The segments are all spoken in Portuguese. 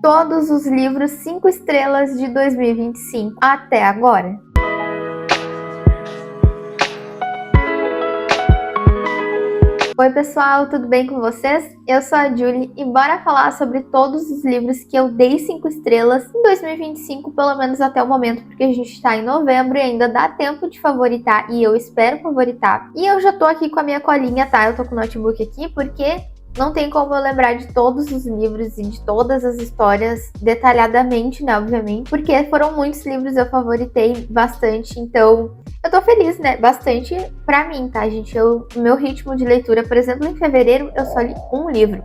todos os livros 5 estrelas de 2025 até agora. Oi pessoal, tudo bem com vocês? Eu sou a Julie e bora falar sobre todos os livros que eu dei 5 estrelas em 2025, pelo menos até o momento, porque a gente está em novembro e ainda dá tempo de favoritar e eu espero favoritar. E eu já tô aqui com a minha colinha, tá? Eu tô com o notebook aqui porque não tem como eu lembrar de todos os livros e de todas as histórias detalhadamente, né, obviamente, porque foram muitos livros, eu favoritei bastante, então eu tô feliz, né, bastante pra mim, tá, gente? Meu ritmo de leitura, por exemplo, em fevereiro eu só li um livro,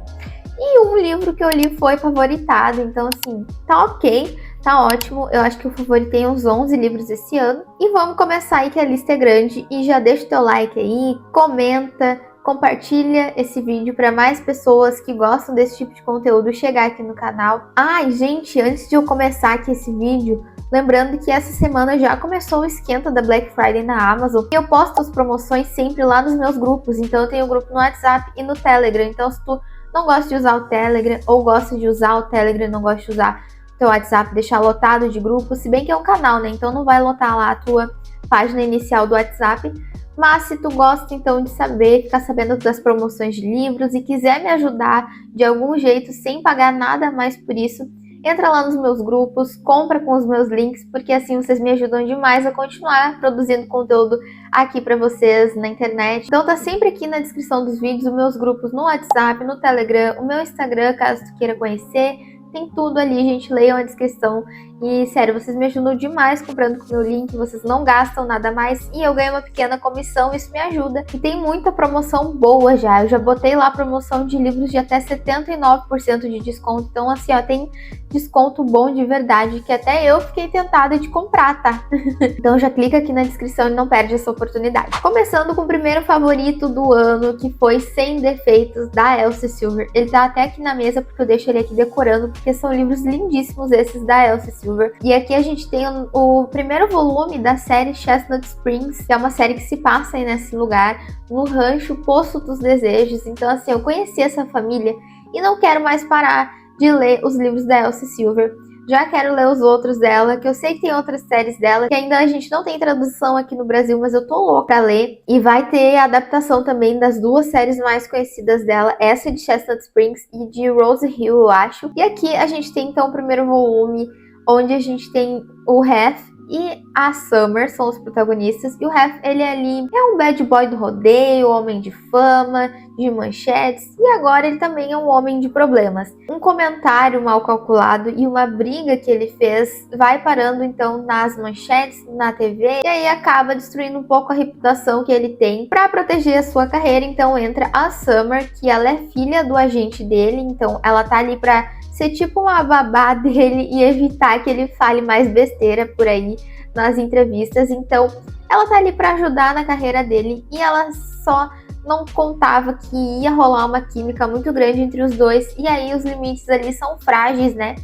e um livro que eu li foi favoritado, então assim, tá ok, tá ótimo, eu acho que eu favoritei uns 11 livros esse ano, e vamos começar aí que a lista é grande, e já deixa o teu like aí, comenta, compartilha esse vídeo para mais pessoas que gostam desse tipo de conteúdo chegar aqui no canal. Ai, gente, antes de eu começar aqui esse vídeo, lembrando que essa semana já começou o esquenta da Black Friday na Amazon e eu posto as promoções sempre lá nos meus grupos, então eu tenho um grupo no WhatsApp e no Telegram, então se tu não gosta de usar o Telegram ou gosta de usar o Telegram e não gosta de usar o teu WhatsApp, deixar lotado de grupos, se bem que é um canal, né, então não vai lotar lá a tua página inicial do WhatsApp. Mas se tu gosta então de saber, ficar sabendo das promoções de livros e quiser me ajudar de algum jeito sem pagar nada mais por isso, entra lá nos meus grupos, compra com os meus links, porque assim vocês me ajudam demais a continuar produzindo conteúdo aqui para vocês na internet. Então tá sempre aqui na descrição dos vídeos os meus grupos no WhatsApp, no Telegram, o meu Instagram, caso tu queira conhecer. Tem tudo ali, gente, leiam a descrição. E, sério, vocês me ajudam demais comprando com o meu link, vocês não gastam nada mais e eu ganho uma pequena comissão, isso me ajuda. E tem muita promoção boa já, eu já botei lá promoção de livros de até 79% de desconto, então assim, ó, tem desconto bom de verdade, que até eu fiquei tentada de comprar, tá? Então já clica aqui na descrição e não perde essa oportunidade. Começando com o primeiro favorito do ano, que foi Sem Defeitos, da Elsie Silver. Ele tá até aqui na mesa porque eu deixo ele aqui decorando, porque são livros lindíssimos esses da Elsie Silver. E aqui a gente tem o primeiro volume da série Chestnut Springs, que é uma série que se passa aí nesse lugar, no rancho Poço dos Desejos. Então assim, eu conheci essa família e não quero mais parar de ler os livros da Elsie Silver. Já quero ler os outros dela, que eu sei que tem outras séries dela, que ainda a gente não tem tradução aqui no Brasil, mas eu tô louca pra ler. E vai ter a adaptação também das duas séries mais conhecidas dela, essa de Chestnut Springs e de Rose Hill, eu acho. E aqui a gente tem então o primeiro volume, onde a gente tem o Hef e a Summer, são os protagonistas. E o Hef, ele ali é um bad boy do rodeio, homem de fama, de manchetes, e agora ele também é um homem de problemas. Um comentário mal calculado e uma briga que ele fez vai parando então nas manchetes, na TV, e aí acaba destruindo um pouco a reputação que ele tem para proteger a sua carreira. Então entra a Summer, que ela é filha do agente dele, então ela tá ali para ser tipo uma babá dele e evitar que ele fale mais besteira por aí nas entrevistas. Então ela tá ali para ajudar na carreira dele e ela só não contava que ia rolar uma química muito grande entre os dois, e aí os limites ali são frágeis, né?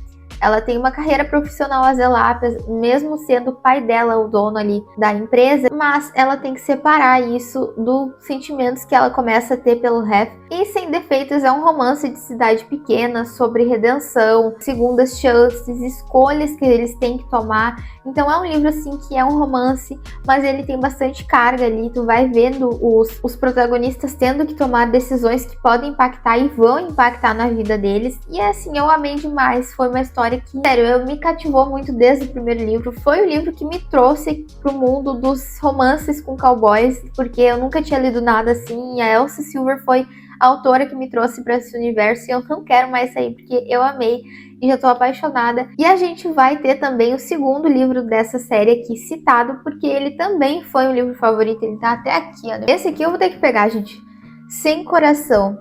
Ela tem uma carreira profissional a zelar, mesmo sendo o pai dela o dono ali da empresa, mas ela tem que separar isso dos sentimentos que ela começa a ter pelo Hef. E Sem Defeitos é um romance de cidade pequena sobre redenção, segundas chances, escolhas que eles têm que tomar. Então é um livro assim que é um romance, mas ele tem bastante carga ali, tu vai vendo os protagonistas tendo que tomar decisões que podem impactar e vão impactar na vida deles. E assim, eu amei demais, foi uma história que, sério, me cativou muito desde o primeiro livro. Foi o livro que me trouxe pro mundo dos romances com cowboys, porque eu nunca tinha lido nada assim, e a Elsie Silver foi a autora que me trouxe para esse universo, e eu não quero mais sair, porque eu amei e já tô apaixonada. E a gente vai ter também o segundo livro dessa série aqui citado, porque ele também foi um livro favorito, ele tá até aqui, ó. Esse aqui eu vou ter que pegar, gente. Sem Coração.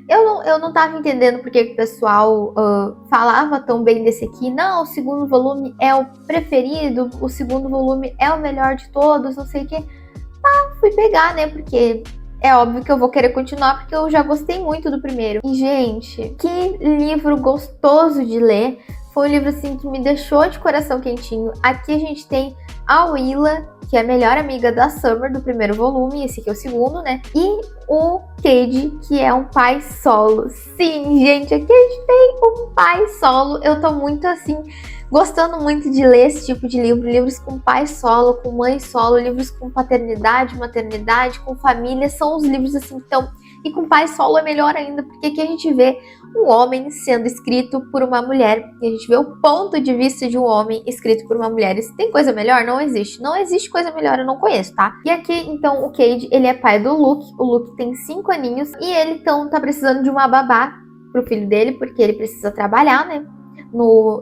Eu não tava entendendo porque o pessoal falava tão bem desse aqui. Não, o segundo volume é o preferido, o segundo volume é o melhor de todos, não sei o que. Tá, fui pegar, né, porque é óbvio que eu vou querer continuar, porque eu já gostei muito do primeiro. E, gente, que livro gostoso de ler. Foi um livro assim que me deixou de coração quentinho. Aqui a gente tem a Willa, que é a melhor amiga da Summer do primeiro volume, esse aqui é o segundo, né? E o Cade, que é um pai solo. Sim, gente, aqui a gente tem um pai solo. Eu tô muito assim, gostando muito de ler esse tipo de livro, livros com pai solo, com mãe solo, livros com paternidade, maternidade, com família, são os livros assim que estão... E com pai solo é melhor ainda, porque aqui a gente vê um homem sendo escrito por uma mulher, e a gente vê o ponto de vista de um homem escrito por uma mulher. E se tem coisa melhor? Não existe. Não existe coisa melhor, eu não conheço, tá? E aqui, então, o Cade, ele é pai do Luke, o Luke tem 5 aninhos, e ele, então, tá precisando de uma babá pro filho dele, porque ele precisa trabalhar, né?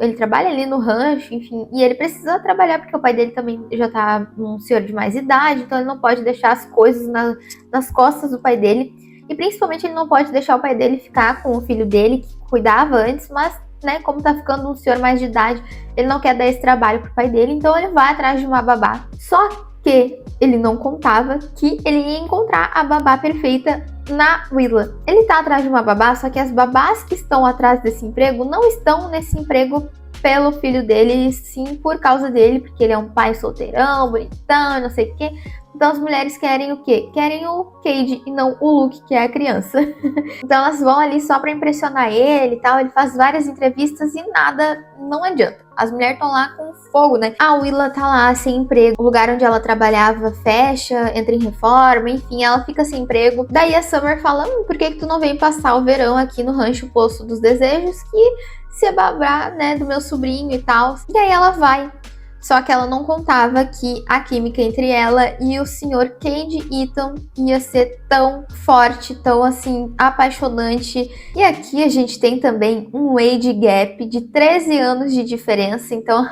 Ele trabalha ali no rancho, enfim, e ele precisa trabalhar porque o pai dele também já tá um senhor de mais idade, então ele não pode deixar as coisas nas costas do pai dele, e principalmente ele não pode deixar o pai dele ficar com o filho dele, que cuidava antes, mas, né, como tá ficando um senhor mais de idade, ele não quer dar esse trabalho pro pai dele, então ele vai atrás de uma babá. Só que ele não contava que ele ia encontrar a babá perfeita na Willa. Ele tá atrás de uma babá, só que as babás que estão atrás desse emprego não estão nesse emprego pelo filho dele, sim por causa dele, porque ele é um pai solteirão, bonitão, não sei o quê. Então as mulheres querem o quê? Querem o Cade e não o Luke, que é a criança. Então elas vão ali só pra impressionar ele e tal. Ele faz várias entrevistas e nada, não adianta. As mulheres estão lá com fogo, né? A Willa tá lá sem emprego. O lugar onde ela trabalhava fecha, entra em reforma, enfim, ela fica sem emprego. Daí a Summer fala, por que tu não vem passar o verão aqui no Rancho Poço dos Desejos, que se babrar, né, do meu sobrinho e tal. E daí ela vai. Só que ela não contava que a química entre ela e o Sr. Cade Eaton ia ser tão forte, tão assim, apaixonante. E aqui a gente tem também um age gap de 13 anos de diferença, então...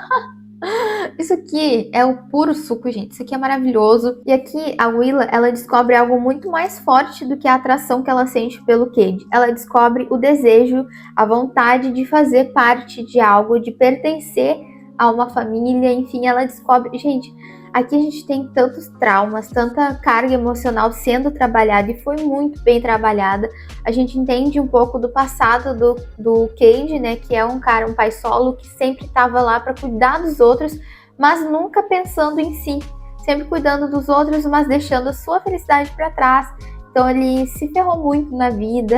Isso aqui é o puro suco, gente. Isso aqui é maravilhoso. E aqui a Willa, ela descobre algo muito mais forte do que a atração que ela sente pelo Cade. Ela descobre o desejo, a vontade de fazer parte de algo, de pertencer a uma família, enfim, ela descobre... Gente, aqui a gente tem tantos traumas, tanta carga emocional sendo trabalhada e foi muito bem trabalhada. A gente entende um pouco do passado do Cade, né, que é um cara, um pai solo, que sempre estava lá para cuidar dos outros, mas nunca pensando em si, sempre cuidando dos outros, mas deixando a sua felicidade para trás. Então ele se ferrou muito na vida,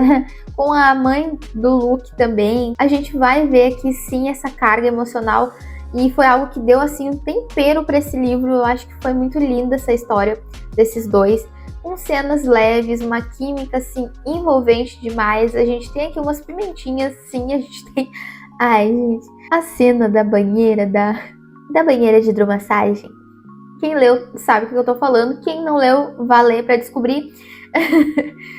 com a mãe do Luke também. A gente vai ver aqui sim essa carga emocional. E foi algo que deu, assim, um tempero para esse livro. Eu acho que foi muito linda essa história desses dois. Com cenas leves, uma química, assim, envolvente demais. A gente tem aqui umas pimentinhas, sim. A gente tem... Ai, gente. A cena da banheira, da banheira de hidromassagem. Quem leu sabe o que eu tô falando. Quem não leu, vá ler para descobrir.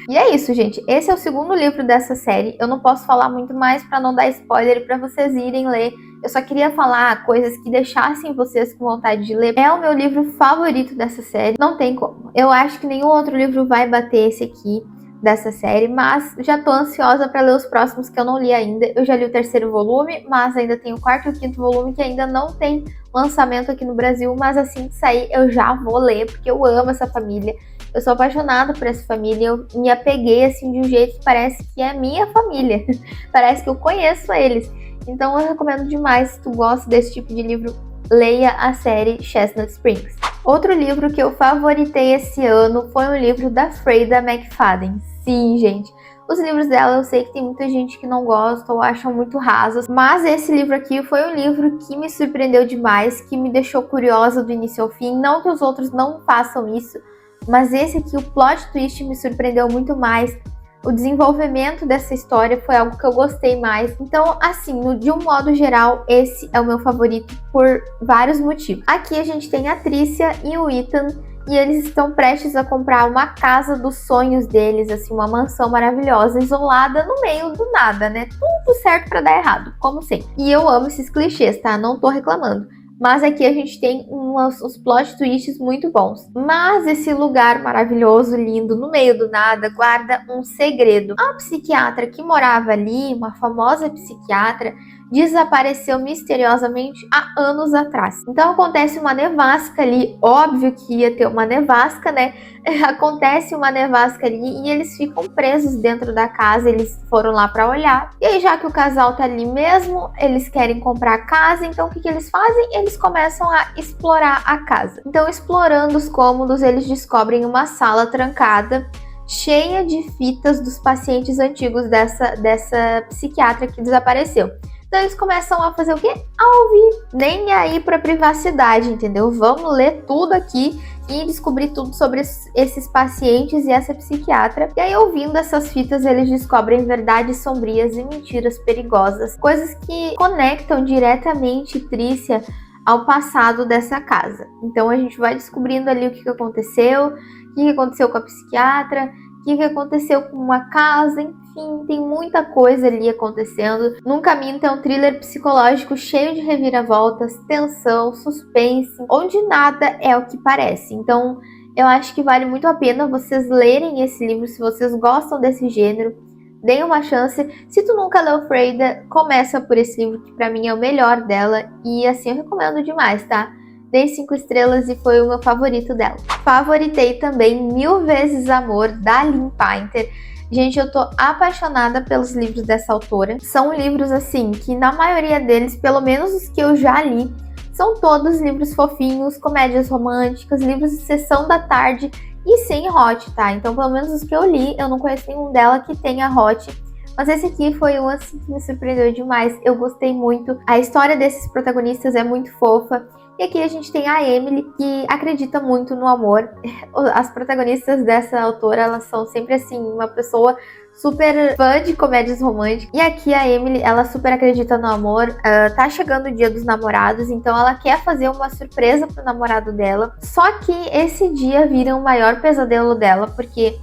E é isso, gente. Esse é o segundo livro dessa série. Eu não posso falar muito mais para não dar spoiler para vocês irem ler. Eu só queria falar coisas que deixassem vocês com vontade de ler. É o meu livro favorito dessa série. Não tem como. Eu acho que nenhum outro livro vai bater esse aqui dessa série, mas já tô ansiosa para ler os próximos que eu não li ainda. Eu já li o 3º volume, mas ainda tem o 4º e o 5º volume que ainda não tem lançamento aqui no Brasil, mas assim que sair eu já vou ler, porque eu amo essa família. Eu sou apaixonada por essa família, eu me apeguei assim de um jeito que parece que é minha família. Parece que eu conheço eles. Então eu recomendo demais, se tu gosta desse tipo de livro, leia a série Chestnut Springs. Outro livro que eu favoritei esse ano foi um livro da Freida McFadden. Sim, gente. Os livros dela eu sei que tem muita gente que não gosta ou acham muito rasos, mas esse livro aqui foi um livro que me surpreendeu demais, que me deixou curiosa do início ao fim. Não que os outros não façam isso, mas esse aqui, o plot twist, me surpreendeu muito mais. O desenvolvimento dessa história foi algo que eu gostei mais. Então, assim, de um modo geral, esse é o meu favorito por vários motivos. Aqui a gente tem a Tricia e o Ethan, e eles estão prestes a comprar uma casa dos sonhos deles, assim, uma mansão maravilhosa, isolada no meio do nada, né? Tudo certo pra dar errado, como sempre. E eu amo esses clichês, tá? Não tô reclamando. Mas aqui a gente tem uns plot twists muito bons. Mas esse lugar maravilhoso, lindo, no meio do nada, guarda um segredo. A psiquiatra que morava ali, uma famosa psiquiatra, desapareceu misteriosamente há anos atrás. Então acontece uma nevasca ali, óbvio que ia ter uma nevasca, né? Acontece uma nevasca ali e eles ficam presos dentro da casa, eles foram lá para olhar. E aí, já que o casal tá ali mesmo, eles querem comprar a casa, então o que eles fazem? Eles começam a explorar a casa. Então, explorando os cômodos, eles descobrem uma sala trancada, cheia de fitas dos pacientes antigos dessa psiquiatra que desapareceu. Então eles começam a fazer o quê? A ouvir. Nem aí pra privacidade, entendeu? Vamos ler tudo aqui e descobrir tudo sobre esses pacientes e essa psiquiatra. E aí, ouvindo essas fitas, eles descobrem verdades sombrias e mentiras perigosas. Coisas que conectam diretamente Trícia ao passado dessa casa. Então a gente vai descobrindo ali o que aconteceu, o que aconteceu com a psiquiatra, o que aconteceu com uma casa, enfim, tem muita coisa ali acontecendo. Num Caminho tem um thriller psicológico cheio de reviravoltas, tensão, suspense, onde nada é o que parece. Então, eu acho que vale muito a pena vocês lerem esse livro se vocês gostam desse gênero. Deem uma chance. Se tu nunca leu Freida, começa por esse livro, que pra mim é o melhor dela. E assim, eu recomendo demais, tá? Dei 5 estrelas e foi o meu favorito dela. Favoritei também Mil Vezes Amor, da Lynn Painter. Gente, eu tô apaixonada pelos livros dessa autora. São livros, assim, que na maioria deles, pelo menos os que eu já li, são todos livros fofinhos, comédias românticas, livros de sessão da tarde e sem hot, tá? Então, pelo menos os que eu li, eu não conheço nenhum dela que tenha hot. Mas esse aqui foi um, assim, que me surpreendeu demais. Eu gostei muito. A história desses protagonistas é muito fofa. E aqui a gente tem a Emily, que acredita muito no amor. As protagonistas dessa autora, elas são sempre, assim, uma pessoa super fã de comédias românticas. E aqui a Emily, ela super acredita no amor. Tá chegando o dia dos namorados, então ela quer fazer uma surpresa pro namorado dela. Só que esse dia vira o maior pesadelo dela, porque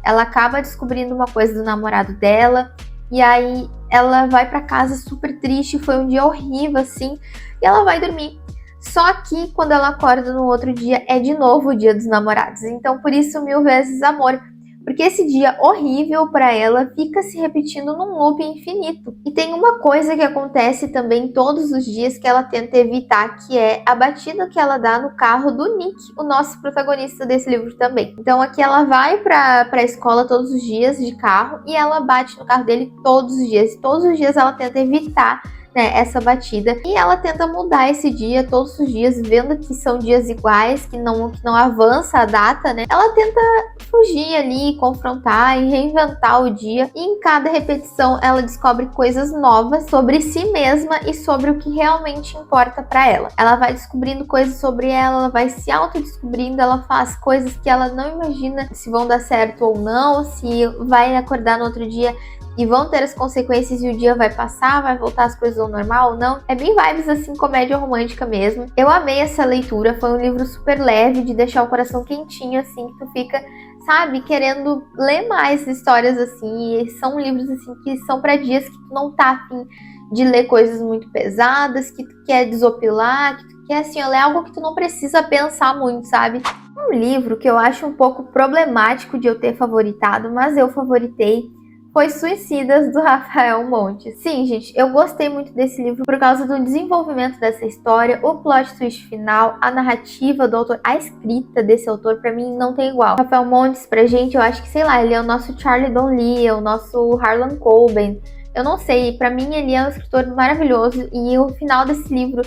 ela acaba descobrindo uma coisa do namorado dela. E aí ela vai pra casa super triste, foi um dia horrível, assim. E ela vai dormir. Só que quando ela acorda no outro dia, é de novo o dia dos namorados. Então, por isso, Mil Vezes Amor. Porque esse dia horrível para ela fica se repetindo num loop infinito. E tem uma coisa que acontece também todos os dias que ela tenta evitar, que é a batida que ela dá no carro do Nick, o nosso protagonista desse livro também. Então aqui ela vai pra escola todos os dias de carro e ela bate no carro dele todos os dias. E todos os dias ela tenta evitar, né, essa batida, e ela tenta mudar esse dia todos os dias, vendo que são dias iguais, que não avança a data, né? Ela tenta fugir ali, confrontar e reinventar o dia, e em cada repetição ela descobre coisas novas sobre si mesma e sobre o que realmente importa para ela. Ela vai descobrindo coisas sobre ela vai se autodescobrindo, ela faz coisas que ela não imagina se vão dar certo ou não, se vai acordar no outro dia e vão ter as consequências e o dia vai passar, vai voltar as coisas ao normal ou não. É bem vibes, assim, comédia romântica mesmo. Eu amei essa leitura, foi um livro super leve, de deixar o coração quentinho, assim, que tu fica, sabe, querendo ler mais histórias, assim. E são livros, assim, que são pra dias que tu não tá afim de ler coisas muito pesadas, que tu quer desopilar, que tu quer, assim, ler algo que tu não precisa pensar muito, sabe? Um livro que eu acho um pouco problemático de eu ter favoritado, mas eu favoritei, foi Suicidas, do Rafael Montes. Sim, gente, eu gostei muito desse livro por causa do desenvolvimento dessa história, o plot twist final, a narrativa do autor, a escrita desse autor, pra mim, não tem igual. Rafael Montes, pra gente, eu acho que, sei lá, ele é o nosso Charlie Donley, é o nosso Harlan Coben. Eu não sei, pra mim ele é um escritor maravilhoso e o final desse livro,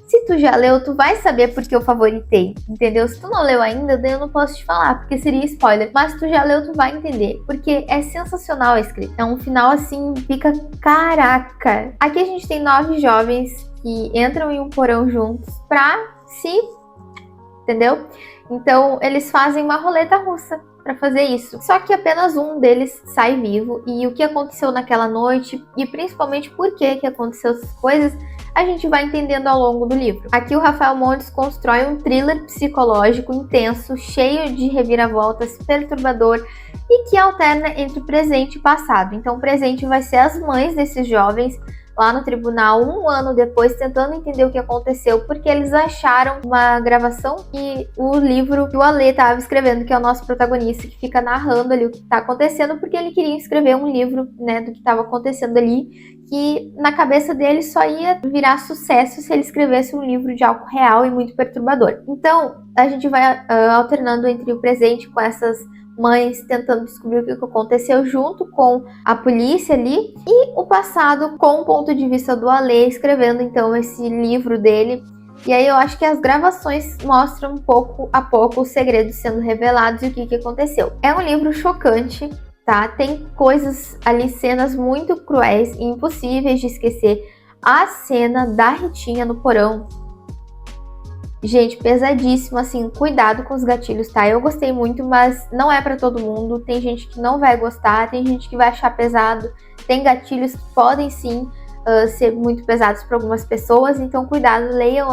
se tu já leu, tu vai saber porque eu favoritei, entendeu? Se tu não leu ainda, daí eu não posso te falar, porque seria spoiler. Mas se tu já leu, tu vai entender, porque é sensacional a escrita. É um final assim, fica caraca. Aqui a gente tem 9 jovens que entram em um porão juntos pra se... entendeu? Então, eles fazem uma roleta russa para fazer isso. Só que apenas um deles sai vivo, e o que aconteceu naquela noite, e principalmente por que aconteceu essas coisas, a gente vai entendendo ao longo do livro. Aqui o Rafael Montes constrói um thriller psicológico intenso, cheio de reviravoltas, perturbador e que alterna entre presente e passado. Então o presente vai ser as mães desses jovens, lá no tribunal 1 ano depois, tentando entender o que aconteceu, porque eles acharam uma gravação e o livro que o Ale estava escrevendo, que é o nosso protagonista, que fica narrando ali o que está acontecendo, porque ele queria escrever um livro, né, do que estava acontecendo ali, que na cabeça dele só ia virar sucesso se ele escrevesse um livro de algo real e muito perturbador. Então, a gente vai alternando entre o presente com essas mães tentando descobrir o que aconteceu junto com a polícia ali, e o passado com o ponto de vista do Ale, escrevendo então esse livro dele. E aí eu acho que as gravações mostram pouco a pouco os segredos sendo revelados e o que aconteceu. É um livro chocante, tá? Tem coisas ali, cenas muito cruéis e impossíveis de esquecer. A cena da Ritinha no porão, gente, pesadíssimo, assim, cuidado com os gatilhos, tá? Eu gostei muito, mas não é pra todo mundo. Tem gente que não vai gostar, tem gente que vai achar pesado. Tem gatilhos que podem sim ser muito pesados para algumas pessoas, então cuidado, leiam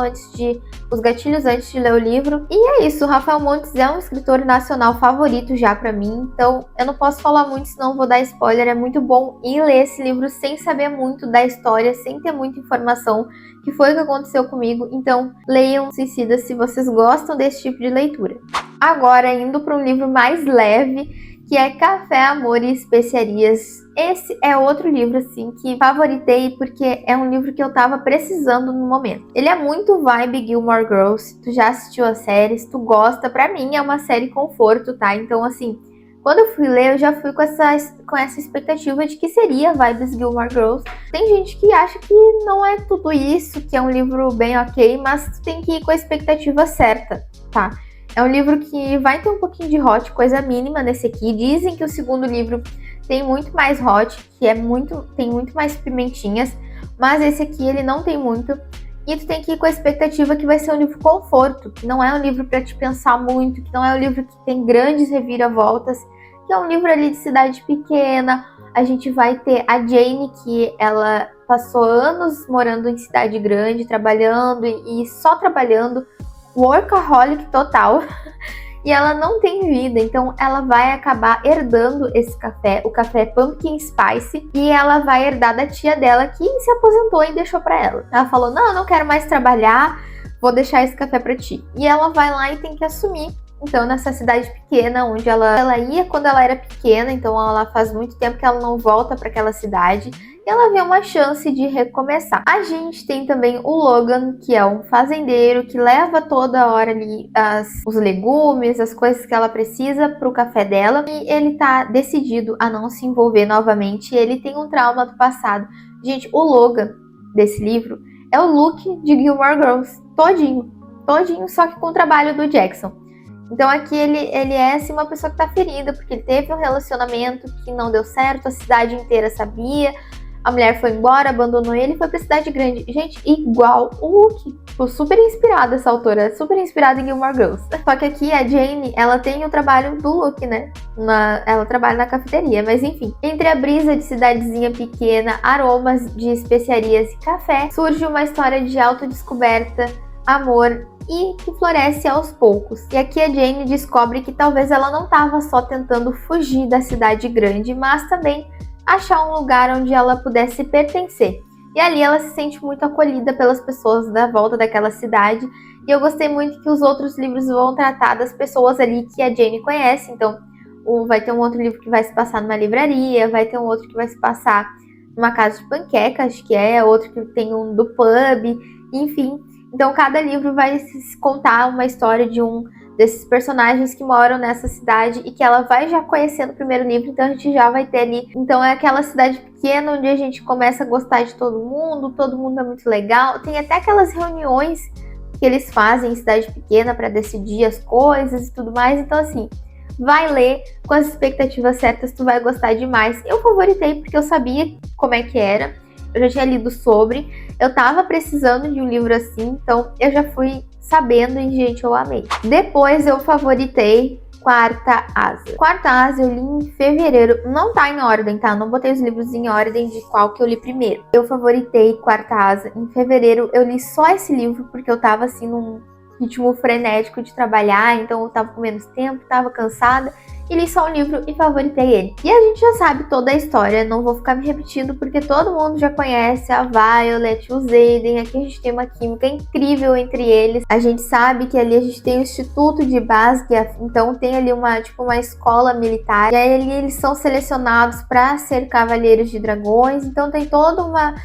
os gatilhos antes de ler o livro. E é isso, o Rafael Montes é um escritor nacional favorito já para mim, então eu não posso falar muito, senão vou dar spoiler. É muito bom ir ler esse livro sem saber muito da história, sem ter muita informação, que foi o que aconteceu comigo. Então leiam Suicida se vocês gostam desse tipo de leitura. Agora, indo para um livro mais leve, que é Café, Amor e Especiarias. Esse é outro livro, assim, que favoritei porque é um livro que eu tava precisando no momento. Ele é muito vibe Gilmore Girls. Tu já assistiu a série, se tu gosta, pra mim é uma série conforto, tá? Então, assim, quando eu fui ler, eu já fui com essa expectativa de que seria vibes Gilmore Girls. Tem gente que acha que não é tudo isso, que é um livro bem ok, mas tu tem que ir com a expectativa certa, tá? É um livro que vai ter um pouquinho de hot, coisa mínima nesse aqui. Dizem que o segundo livro tem muito mais hot, que tem muito mais pimentinhas, mas esse aqui ele não tem muito. E tu tem que ir com a expectativa que vai ser um livro conforto, que não é um livro para te pensar muito, que não é um livro que tem grandes reviravoltas, que é um livro ali de cidade pequena. A gente vai ter a Jane, que ela passou anos morando em cidade grande, trabalhando e só trabalhando, workaholic total, e ela não tem vida, então ela vai acabar herdando esse café, o café Pumpkin Spice, e ela vai herdar da tia dela, que se aposentou e deixou pra ela. Ela falou, não, eu não quero mais trabalhar, vou deixar esse café pra ti. E ela vai lá e tem que assumir, então, nessa cidade pequena, onde ela ia quando ela era pequena, então ela faz muito tempo que ela não volta para aquela cidade, e ela vê uma chance de recomeçar. A gente tem também o Logan, que é um fazendeiro que leva toda hora ali os legumes, as coisas que ela precisa para o café dela, e ele tá decidido a não se envolver novamente. Ele tem um trauma do passado. Gente, o Logan desse livro é o Luke de Gilmore Girls, todinho, só que com o trabalho do Jackson. Então aqui ele é assim, uma pessoa que tá ferida, porque ele teve um relacionamento que não deu certo, a cidade inteira sabia, a mulher foi embora, abandonou ele e foi pra cidade grande. Gente, igual o Luke. Tô super inspirada essa autora, super inspirada em Gilmore Girls. Só que aqui a Jane, ela tem o trabalho do Luke, né? Ela trabalha na cafeteria, mas enfim. Entre a brisa de cidadezinha pequena, aromas de especiarias e café, surge uma história de autodescoberta, amor e que floresce aos poucos. E aqui a Jane descobre que talvez ela não estava só tentando fugir da cidade grande, mas também achar um lugar onde ela pudesse pertencer. E ali ela se sente muito acolhida pelas pessoas da volta daquela cidade. E eu gostei muito que os outros livros vão tratar das pessoas ali que a Jane conhece. Então, vai ter um outro livro que vai se passar numa livraria, vai ter um outro que vai se passar numa casa de panquecas, que é outro que tem um do pub, enfim. Então, cada livro vai contar uma história de um desses personagens que moram nessa cidade e que ela vai já conhecendo o primeiro livro, então a gente já vai ter ali. Então, é aquela cidade pequena onde a gente começa a gostar de todo mundo é muito legal. Tem até aquelas reuniões que eles fazem em cidade pequena para decidir as coisas e tudo mais. Então, assim, vai ler com as expectativas certas, tu vai gostar demais. Eu favoritei porque eu sabia como é que era. Eu já tinha lido sobre, eu tava precisando de um livro assim, então eu já fui sabendo e, gente, eu amei. Depois eu favoritei Quarta Asa. Quarta Asa eu li em fevereiro, não tá em ordem, tá? Não botei os livros em ordem de qual que eu li primeiro. Eu favoritei Quarta Asa. Em fevereiro eu li só esse livro porque eu tava assim num ritmo frenético de trabalhar, então eu tava com menos tempo, tava cansada. e li só um livro e favoritei ele. E a gente já sabe toda a história, não vou ficar me repetindo porque todo mundo já conhece a Violet, o Xaden. Aqui a gente tem uma química incrível entre eles. A gente sabe que ali a gente tem o Instituto de Basgia, então tem ali uma escola militar. E aí eles são selecionados para ser cavaleiros de dragões, então tem toda uma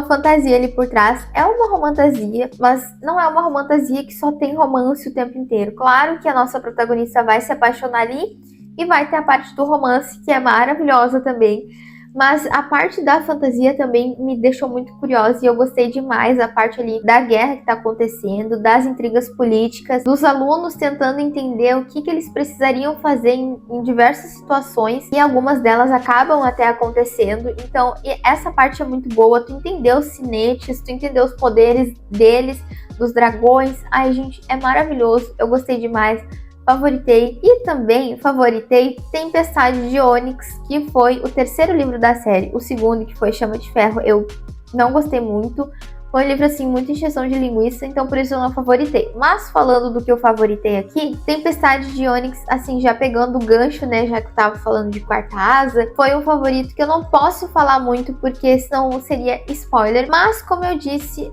fantasia ali por trás. É uma romantasia, mas não é uma romantasia que só tem romance o tempo inteiro. Claro que a nossa protagonista vai se apaixonar ali e vai ter a parte do romance, que é maravilhosa também. Mas a parte da fantasia também me deixou muito curiosa e eu gostei demais da parte ali da guerra que tá acontecendo, das intrigas políticas, dos alunos tentando entender o que eles precisariam fazer em diversas situações, e algumas delas acabam até acontecendo. Então, essa parte é muito boa, tu entendeu os cinetes, tu entendeu os poderes deles, dos dragões. Ai, gente, é maravilhoso, eu gostei demais. Favoritei. E também favoritei Tempestade de Ônix, que foi o terceiro livro da série. O segundo, que foi Chama de Ferro, eu não gostei muito. Foi um livro, assim, muito encheção de linguiça, então por isso eu não favoritei. Mas falando do que eu favoritei aqui, Tempestade de Ônix, assim, já pegando o gancho, né, já que eu tava falando de Quarta Asa, foi um favorito que eu não posso falar muito, porque senão seria spoiler. Mas, como eu disse,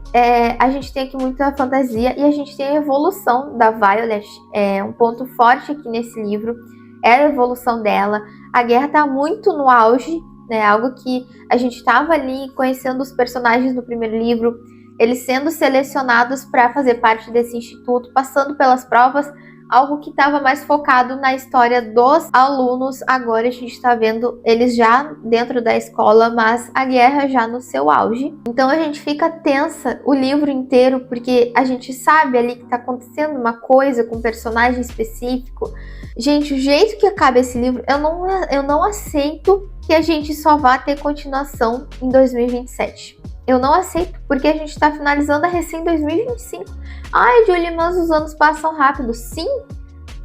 a gente tem aqui muita fantasia e a gente tem a evolução da Violet. É um ponto forte aqui nesse livro, é a evolução dela. A guerra tá muito no auge, né, algo que a gente estava ali conhecendo os personagens no primeiro livro, eles sendo selecionados para fazer parte desse instituto, passando pelas provas, algo que estava mais focado na história dos alunos. Agora a gente está vendo eles já dentro da escola, mas a guerra já no seu auge. Então a gente fica tensa o livro inteiro, porque a gente sabe ali que está acontecendo uma coisa com um personagem específico. Gente, o jeito que acaba esse livro, eu não aceito que a gente só vá ter continuação em 2027. Eu não aceito, porque a gente tá finalizando a recém 2025. Ai, Julie, mas os anos passam rápido. Sim,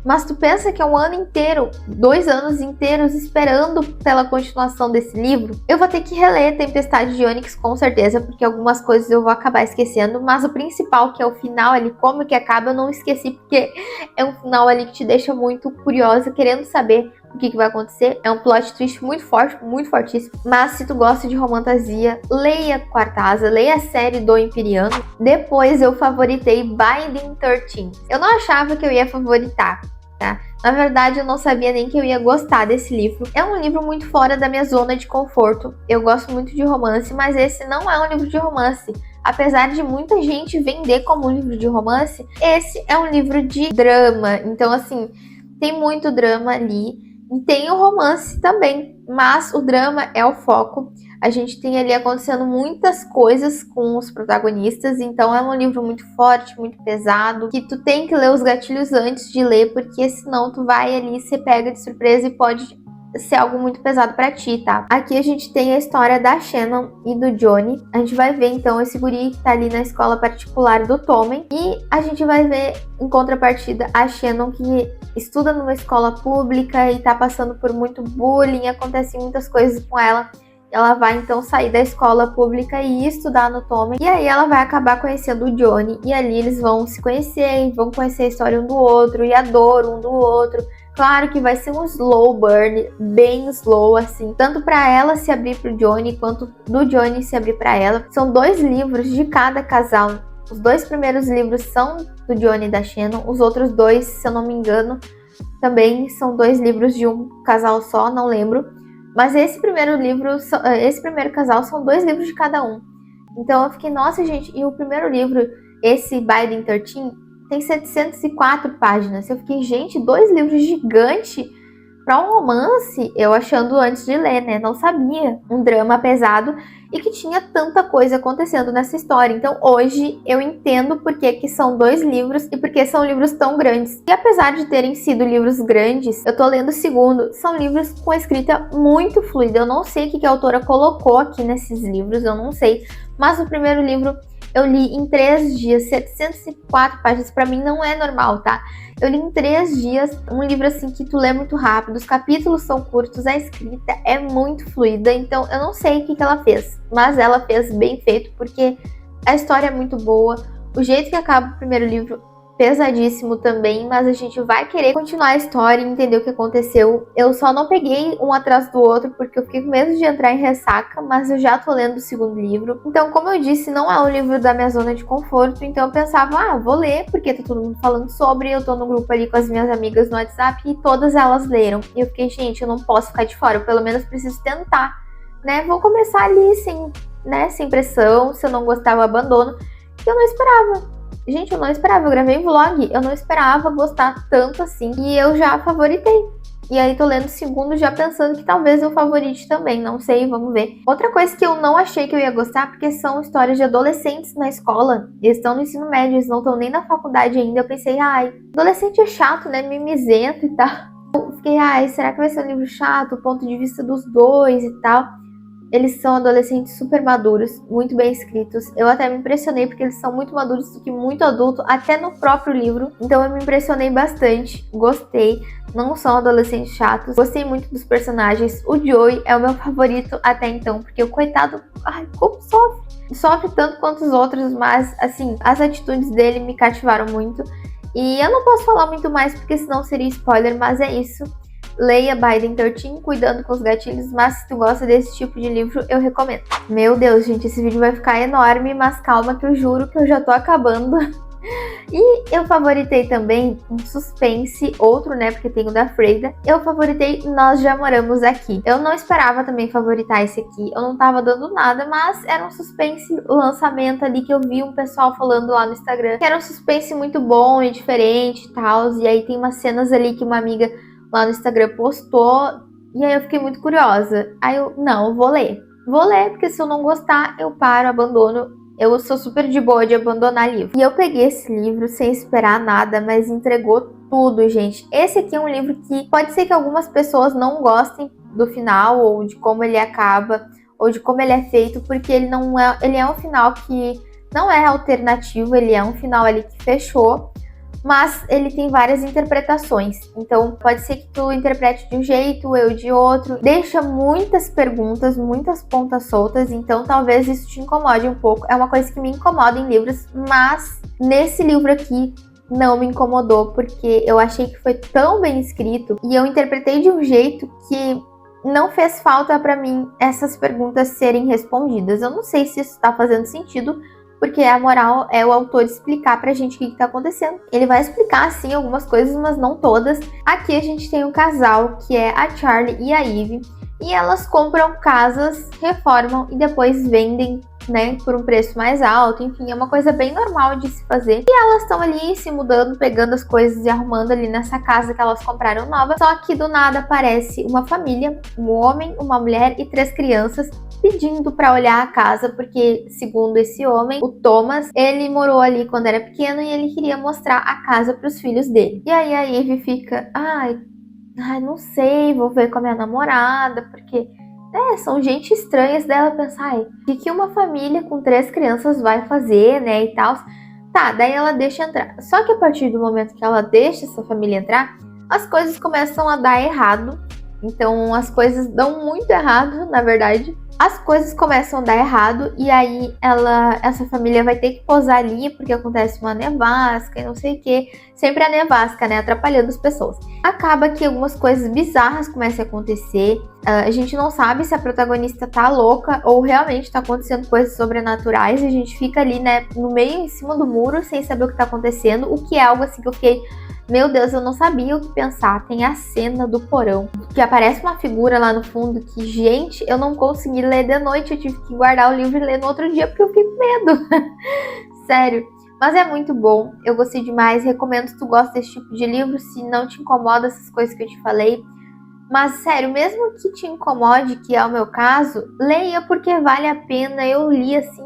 mas tu pensa que é um ano inteiro, 2 anos inteiros esperando pela continuação desse livro? Eu vou ter que reler Tempestade de Ônix com certeza, porque algumas coisas eu vou acabar esquecendo, mas o principal, que é o final ali, como que acaba, eu não esqueci, porque é um final ali que te deixa muito curiosa, querendo saber o que vai acontecer. É um plot twist muito forte, muito fortíssimo. Mas se tu gosta de romantasia, leia Quarta Asa, leia a série do Empyrean. Depois eu favoritei Binding 13. Eu não achava que eu ia favoritar, tá? Na verdade, eu não sabia nem que eu ia gostar desse livro. É um livro muito fora da minha zona de conforto. Eu gosto muito de romance, mas esse não é um livro de romance. Apesar de muita gente vender como um livro de romance, esse é um livro de drama. Então, assim, tem muito drama ali. E tem o romance também, mas o drama é o foco. A gente tem ali acontecendo muitas coisas com os protagonistas, então é um livro muito forte, muito pesado, que tu tem que ler os gatilhos antes de ler, porque senão tu vai ali ser pega de surpresa e pode ser algo muito pesado pra ti, tá? Aqui a gente tem a história da Shannon e do Johnny. A gente vai ver então esse guri que tá ali na escola particular do Tommen, e a gente vai ver em contrapartida a Shannon, que estuda numa escola pública e tá passando por muito bullying, acontecem muitas coisas com ela. Ela vai então sair da escola pública e estudar no Tommen, e aí ela vai acabar conhecendo o Johnny, e ali eles vão se conhecer, vão conhecer a história um do outro e a dor um do outro. Claro que vai ser um slow burn, bem slow, assim, tanto para ela se abrir pro Johnny, quanto do Johnny se abrir para ela. São 2 livros de cada casal. Os 2 primeiros livros são do Johnny e da Shannon, os outros 2, se eu não me engano, também são 2 livros de um casal só, não lembro. Mas esse primeiro casal são 2 livros de cada um. Então eu fiquei, nossa, gente, e o primeiro livro, esse Binding 13, tem 704 páginas. Eu fiquei, gente, 2 livros gigantes para um romance, eu achando antes de ler, né? Não sabia. Um drama pesado e que tinha tanta coisa acontecendo nessa história. Então hoje eu entendo por que são 2 livros e por que são livros tão grandes. E apesar de terem sido livros grandes, eu tô lendo o segundo, são livros com escrita muito fluida. Eu não sei o que a autora colocou aqui nesses livros, eu não sei. Mas o primeiro livro eu li em 3 dias, 704 páginas, pra mim não é normal, tá? Eu li em 3 dias, um livro assim que tu lê muito rápido, os capítulos são curtos, a escrita é muito fluida, então eu não sei o que ela fez, mas ela fez bem feito, porque a história é muito boa, o jeito que acaba o primeiro livro pesadíssimo também, mas a gente vai querer continuar a história e entender o que aconteceu. Eu só não peguei um atrás do outro porque eu fiquei com medo de entrar em ressaca, mas eu já tô lendo o segundo livro. Então, como eu disse, não é um livro da minha zona de conforto, então eu pensava, vou ler, porque tá todo mundo falando sobre, eu tô no grupo ali com as minhas amigas no WhatsApp e todas elas leram. E eu fiquei, gente, eu não posso ficar de fora, eu pelo menos preciso tentar, né? Vou começar ali sem pressão, se eu não gostar eu abandono, que eu não esperava. Gente, eu não esperava, eu gravei vlog, eu não esperava gostar tanto assim, e eu já favoritei. E aí tô lendo o segundo já pensando que talvez eu favorite também, não sei, vamos ver. Outra coisa que eu não achei que eu ia gostar, porque são histórias de adolescentes na escola, eles estão no ensino médio, eles não estão nem na faculdade ainda, eu pensei, adolescente é chato, né, mimizento e tal. Eu fiquei, será que vai ser um livro chato, o ponto de vista dos dois e tal. Eles são adolescentes super maduros, muito bem escritos. Eu até me impressionei porque eles são muito maduros do que muito adulto, até no próprio livro. Então eu me impressionei bastante, gostei. Não são adolescentes chatos. Gostei muito dos personagens. O Joey é o meu favorito até então, porque o coitado, como sofre. Sofre tanto quanto os outros, mas assim, as atitudes dele me cativaram muito. E eu não posso falar muito mais porque senão seria spoiler, mas é isso. Leia Biden 13, cuidando com os gatilhos, mas se tu gosta desse tipo de livro, eu recomendo. Meu Deus, gente, esse vídeo vai ficar enorme, mas calma que eu juro que eu já tô acabando. E eu favoritei também um suspense, outro, né, porque tem o da Freida. Eu favoritei Nós Já Moramos Aqui. Eu não esperava também favoritar esse aqui, eu não tava dando nada, mas era um suspense, o lançamento ali que eu vi um pessoal falando lá no Instagram, que era um suspense muito bom e diferente e tal, e aí tem umas cenas ali que uma amiga lá no Instagram postou, e aí eu fiquei muito curiosa. Aí eu vou ler. Vou ler, porque se eu não gostar, eu paro, abandono. Eu sou super de boa de abandonar livro. E eu peguei esse livro sem esperar nada, mas entregou tudo, gente. Esse aqui é um livro que pode ser que algumas pessoas não gostem do final, ou de como ele acaba, ou de como ele é feito, porque ele é um final que não é alternativo, ele é um final ali que fechou. Mas ele tem várias interpretações, então pode ser que tu interprete de um jeito, eu de outro, deixa muitas perguntas, muitas pontas soltas, então talvez isso te incomode um pouco. É uma coisa que me incomoda em livros, mas nesse livro aqui não me incomodou, porque eu achei que foi tão bem escrito e eu interpretei de um jeito que não fez falta pra mim essas perguntas serem respondidas. Eu não sei se isso tá fazendo sentido, porque a moral é o autor explicar pra gente o que tá acontecendo. Ele vai explicar, sim, algumas coisas, mas não todas. Aqui a gente tem um casal, que é a Charlie e a Eve, e elas compram casas, reformam e depois vendem, né, por um preço mais alto. Enfim, é uma coisa bem normal de se fazer. E elas estão ali se mudando, pegando as coisas e arrumando ali nessa casa que elas compraram nova. Só que do nada aparece uma família, um homem, uma mulher e 3 crianças, pedindo para olhar a casa, porque segundo esse homem, o Thomas, ele morou ali quando era pequeno e ele queria mostrar a casa para os filhos dele. E aí a Eve fica, não sei, vou ver com a minha namorada, porque são gente estranhas dela pensar, o que uma família com 3 crianças vai fazer, né, e tal. Tá, daí ela deixa entrar. Só que a partir do momento que ela deixa essa família entrar, as coisas começam a dar errado. Então as coisas dão muito errado, na verdade. As coisas começam a dar errado e aí essa família vai ter que posar ali porque acontece uma nevasca e não sei o que. Sempre a nevasca, né? Atrapalhando as pessoas. Acaba que algumas coisas bizarras começam a acontecer. A gente não sabe se a protagonista tá louca ou realmente tá acontecendo coisas sobrenaturais. E a gente fica ali, né, no meio, em cima do muro, sem saber o que tá acontecendo. O que é algo assim que eu fiquei... Meu Deus, eu não sabia o que pensar. Tem a cena do porão, que aparece uma figura lá no fundo que, gente, eu não consegui ler de noite. Eu tive que guardar o livro e ler no outro dia porque eu fiquei com medo. Sério. Mas é muito bom. Eu gostei demais. Recomendo se tu gosta desse tipo de livro, se não te incomoda essas coisas que eu te falei. Mas, sério, mesmo que te incomode, que é o meu caso, leia porque vale a pena. Eu li assim,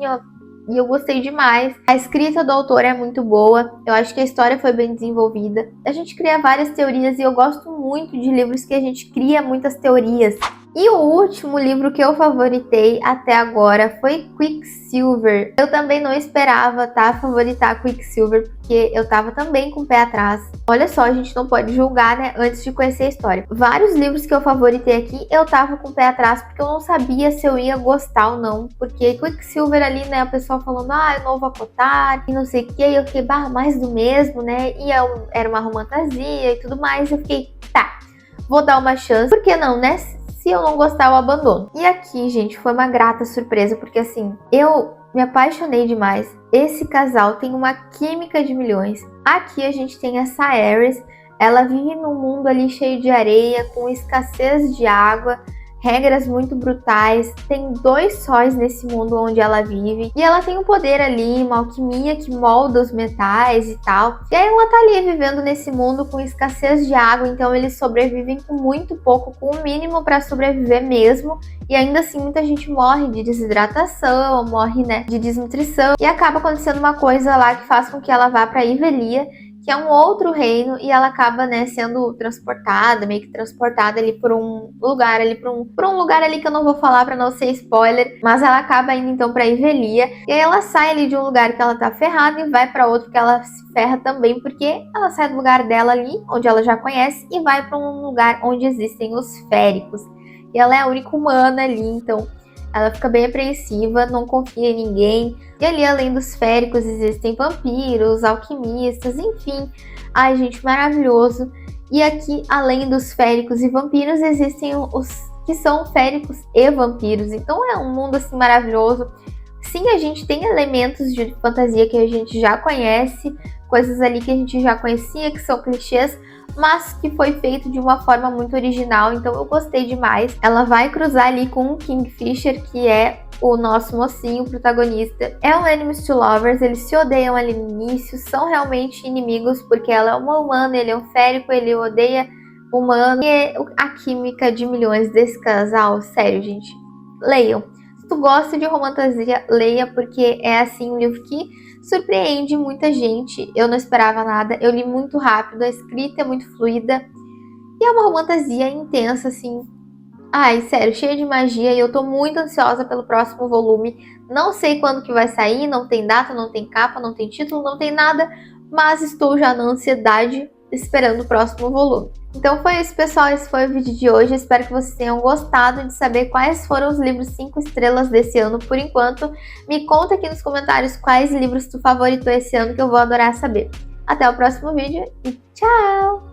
e eu gostei demais. A escrita do autor é muito boa. Eu acho que a história foi bem desenvolvida. A gente cria várias teorias e eu gosto muito de livros que a gente cria muitas teorias. E o último livro que eu favoritei até agora foi Quicksilver. Eu também não esperava, tá, favoritar Quicksilver, porque eu tava também com o pé atrás. Olha só, a gente não pode julgar, né, antes de conhecer a história. Vários livros que eu favoritei aqui, eu tava com o pé atrás, porque eu não sabia se eu ia gostar ou não. Porque Quicksilver ali, né, o pessoal falando, o novo Acotar, e não sei o que, e eu fiquei, mais do mesmo, né, e era uma romantasia e tudo mais. Eu fiquei, tá, vou dar uma chance, por que não, né? Se eu não gostar, eu abandono. E aqui, gente, foi uma grata surpresa, porque assim, eu me apaixonei demais. Esse casal tem uma química de milhões. Aqui a gente tem essa Ares, ela vive num mundo ali cheio de areia, com escassez de água, regras muito brutais. Tem 2 sóis nesse mundo onde ela vive. E ela tem um poder ali, uma alquimia que molda os metais e tal. E aí ela tá ali vivendo nesse mundo com escassez de água, então eles sobrevivem com muito pouco, com o mínimo para sobreviver mesmo. E ainda assim muita gente morre de desidratação, morre, né, de desnutrição. E acaba acontecendo uma coisa lá que faz com que ela vá para Ivelia, que é um outro reino, e ela acaba, né, sendo transportada, meio que transportada ali por um lugar ali, por um lugar ali que eu não vou falar pra não ser spoiler, mas ela acaba indo então pra Ivelia, e aí ela sai ali de um lugar que ela tá ferrada e vai pra outro que ela se ferra também, porque ela sai do lugar dela ali, onde ela já conhece, e vai pra um lugar onde existem os féricos. E ela é a única humana ali, então ela fica bem apreensiva, não confia em ninguém. E ali, além dos féricos, existem vampiros, alquimistas, enfim. Ai, gente, maravilhoso. E aqui, além dos féricos e vampiros, existem os que são féricos e vampiros. Então é um mundo, assim, maravilhoso. Sim, a gente tem elementos de fantasia que a gente já conhece, coisas ali que a gente já conhecia, que são clichês, mas que foi feito de uma forma muito original, então eu gostei demais. Ela vai cruzar ali com o Kingfisher, que é o nosso mocinho, o protagonista. É um Enemies to Lovers, eles se odeiam ali no início, são realmente inimigos, porque ela é uma humana, ele é um férico, ele odeia humano. E é a química de milhões desse casal, sério, gente, leiam. Se tu gosta de romantasia, leia, porque é assim um livro que surpreende muita gente. Eu não esperava nada, eu li muito rápido, a escrita é muito fluida e é uma romantasia intensa, assim. Ai, sério, cheia de magia, e eu tô muito ansiosa pelo próximo volume. Não sei quando que vai sair, não tem data, não tem capa, não tem título, não tem nada, mas estou já na ansiedade esperando o próximo volume. Então foi isso, pessoal, esse foi o vídeo de hoje. Espero que vocês tenham gostado de saber quais foram os livros 5 estrelas desse ano por enquanto. Me conta aqui nos comentários quais livros tu favoritou esse ano, que eu vou adorar saber. Até o próximo vídeo e tchau!